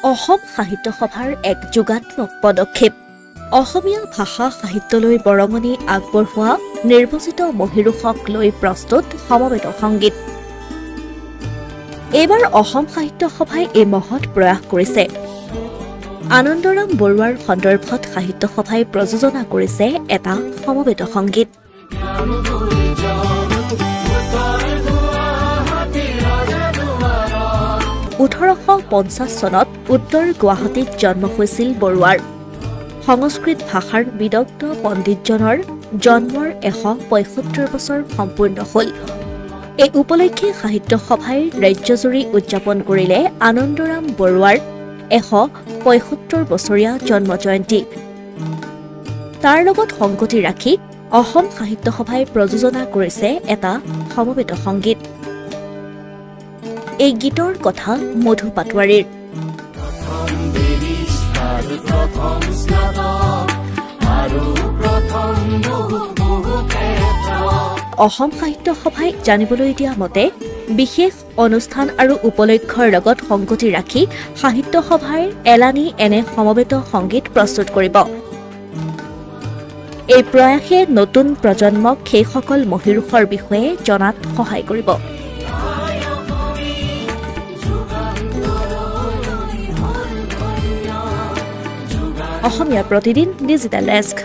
অসম সাহিত্য সভাৰ এক যোগাত্মক পদক্ষেপ অসমীয়া ভাষা সাহিত্যলৈ বৰঙণি আগবঢ়োৱা নিৰ্বাচিত মহিৰুষক লৈ প্ৰস্তুত সমবেত সংগীত। এইবাৰ অসম সাহিত্য সভাই এই মহৎ প্ৰয়াস কৰিছে। আনন্দৰাম বৰুৱাৰ সন্দৰ্ভত সাহিত্য সভাই প্ৰযোজনা কৰিছে এটা সমবেত সংগীত। 1850 চনত উত্তৰ গুৱাহাটীত জন্ম হৈছিল বৰুৱাৰ। সংস্কৃত ভাষাৰ বিদগ্ধ পণ্ডিতজনৰ জন্মৰ 175 বছৰ সম্পূৰ্ণ হ'ল। এই উপলক্ষে সাহিত্য সভাই ৰাজ্যজুৰি উদযাপন কৰিলে আনন্দৰাম বৰুৱাৰ 175 বছৰীয়া জন্ম জয়ন্তী। তাৰ লগত সংগতি ৰাখি অসম সাহিত্য সভাই প্ৰযোজনা কৰিছে এটা সমবেত সংগীত। এই গীতৰ কথা মধু পাটোৱাৰীৰ। অসম সাহিত্য সভাই জানিবলৈ দিয়া মতে বিশেষ অনুষ্ঠান আৰু উপলক্ষৰ লগত সংগতি ৰাখি সাহিত্য সভাই এলানি এনে সমবেত সংগীত প্ৰস্তুত কৰিব। এই প্ৰয়াসে নতুন প্ৰজন্মক সেইসকল মহিৰুষৰ বিষয়ে জনাত সহায় কৰিব। Asomiya Pratidin digital desk.